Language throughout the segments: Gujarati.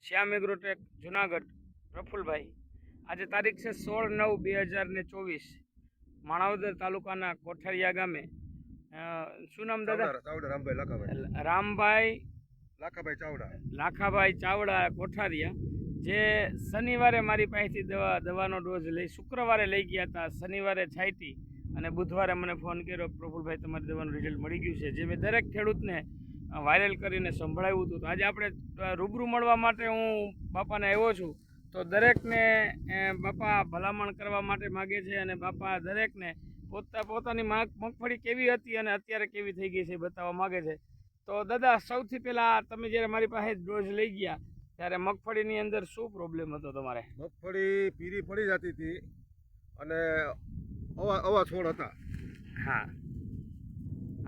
શ્યામ એગ્રોટેક જુનાગઢ પ્રફુલભાઈ આજે તારીખ છે 16/9/2024 માણાવદર તાલુકાના કોઠારિયા ગામે શું નામ દાદા? ચાવડા રામભાઈ લાખાભાઈ રામભાઈ લાખાભાઈ ચાવડા કોઠારિયા જે શનિવારે મારી પાસેથી દવાનો ડોઝ લઈ શુક્રવારે લઈ ગયા હતા, શનિવારે છાંટી અને બુધવારે મને ફોન કર્યો, પ્રફુલભાઈ તમારી દવાનું રિઝલ્ટ મળી ગયું છે, જે મેં દરેક ખેડૂતને વાયરલ કરીને સંભળાવ્યું હતું. તો આજે આપણે રૂબરૂ મળવા માટે હું બાપાને આવ્યો છું. તો દરેકને બાપા ભલામણ કરવા માટે માગે છે અને બાપા દરેકને પોતાની મગફળી કેવી હતી અને અત્યારે કેવી થઈ ગઈ છે બતાવવા માગે છે. તો દાદા, સૌથી પહેલાં તમે જ્યારે મારી પાસે ડોઝ લઈ ગયા ત્યારે મગફળીની અંદર શું પ્રોબ્લેમ હતો તમારે? મગફળી પીરી પડી જતી હતી અને અવા છોડ હતા. હા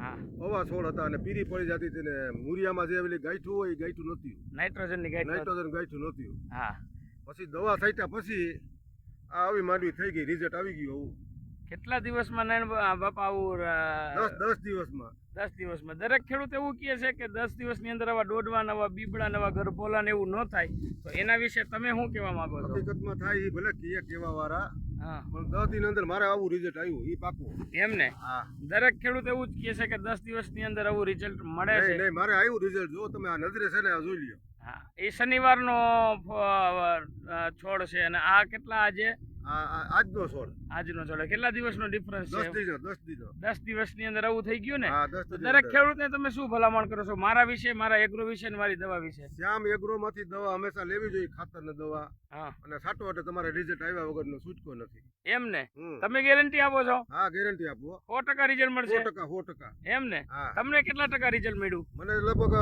હા, અવા છોડ હતા અને પીરી પડી જતી હતી ને મૂરિયામાં જે પેલી ગાંઠું હોય એ ગાંઠું નહોતી, નાઇટ્રોજન ગાંઠું નહોતું. હા, પછી દવા છાંટ્યા પછી આ આવી માંડવી થઈ ગઈ, રિઝલ્ટ આવી ગયું. કેટલા દિવસમાં બાપા આવું? 10 દિવસમાં. 10 દિવસમાં. દરેક ખેડૂત એવું કહે છે કે 10 દિવસની અંદર આવા દોડવા, નવા બીબડા, નવા ગરભોલા ને એવું ન થાય. તો એના વિશે તમે શું કહેવા માંગો છો? હકીકતમાં થાય એ ભલે કેવા વાળા, હા, પણ 10 દિન અંદર મારે આવું રિઝલ્ટ આવ્યું એ પાકું. એમ ને? હા, દરેક ખેડૂત એવું જ કહે છે કે 10 દિવસની અંદર આવું રિઝલ્ટ મળે છે. નહીં, મારે આવ્યું રિઝલ્ટ. જો તમે આ નજરે છે ને આ જોઈ લ્યો. હા, એ શનિવારનો છોડ છે અને આ કેટલા આજે? આજનો છોડ. આજનો છોડ. કેટલા દિવસનો ડિફરન્સ છે? 10 દિવસની અંદર આવું થઈ ગયું ને? હા, 10 દિવસ. દરેક ખેડૂતને તમે શું ભલામણ કરો છો મારા વિશે, મારા એગ્રો વિશે અને મારી દવા વિશે? શ્યામ એગ્રો માંથી દવા હંમેશા લેવી જોઈએ, ખાતર ને દવા. હા, અને સાટો એટલે તમારે રિઝલ્ટ આવ્યા વગરનો છૂટકો નથી. એમ ને? તમે ગેરંટી આપો છો? હા, ગેરંટી આપો. 100% રિઝલ્ટ મળશે? 100%. એમ ને? તમને કેટલા ટકા રિઝલ્ટ મળ્યું? મને લગભગ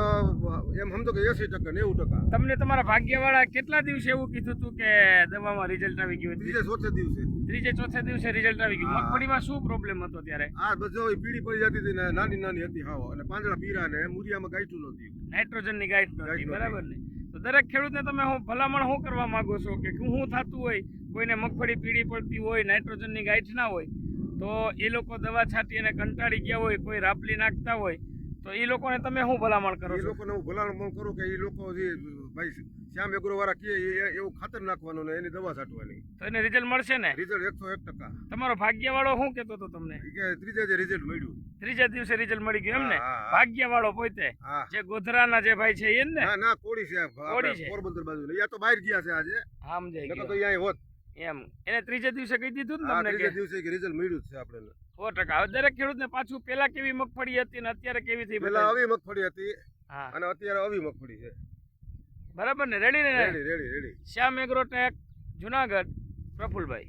એમ સમજો કે 80%, 90%. તમને તમારા ભાગ્યવાળા કેટલા દિવસે એવું કીધું હતું કે દવામાં રિઝલ્ટ આવી ગયું? ત્રીજે ચોથે દિવસે રિઝલ્ટ આવી ગયું. મગફળીમાં શું પ્રોબ્લેમ હતો ત્યારે? આ બધો પીળી પડી જતી હતી ને નાની હતી હાવ, અને પાંદડા પીરા ને મૂરિયામાં ગાંઠું નહોતી, નાઇટ્રોજનની ગાંઠ નહોતી. બરાબર ને? તો દરેક ખેડૂતને તમે ભલામણ શું કરવા માંગો છો કે શું થતું હોય, કોઈને મગફળી પીળી પડતી હોય, નાઇટ્રોજનની ગાંઠ ના હોય, તો એ લોકો દવા છાંટી અને કંટાળી ગયા હોય, કોઈ રાપલી નાખતા હોય, તો એ લોકોને તમે શું ભલામણ કરો છો? એ લોકોને હું ભલામણ કરું કે એ લોકો જે ભાઈ શ્યામ એગ્રો વાળા કહે એવું ખાતર નાખવાનું ને એની દવા છાંટવાની, તો એને રિઝલ્ટ મળશે ને? રિઝલ્ટ 101%. તમારો ભાગ્યવાળો શું કહેતો હતો તમને? કે ત્રીજે રિઝલ્ટ મળ્યું. ત્રીજા દિવસે રિઝલ્ટ મળી ગયું, એમ ને? ભાગ્યવાળો પોતે જે ગોધરાના જે ભાઈ છે એ ને? ના, કોડી છે પોરબંદર બાજુ. અહીંયા તો બહાર ગયા છે આજે. હા, સમજાઈ ગયું. તો અહીંયા હોત એમ. એને ત્રીજે દિવસે કહી દીધું ને તમને? ત્રીજે દિવસે રિઝલ્ટ મળ્યું છે આપણે 100%. હવે દરેક ખેડૂતને પાછું પેલા કેવી મગફળી હતી ને અત્યારે કેવી થઈ? પેલા આવી મગફળી હતી હા, અને અત્યારે આવી મગફળી છે. બરાબર ને? રેડી ને? રેડી. શ્યામ એગ્રોટેક જુનાગઢ પ્રફુલભાઈ.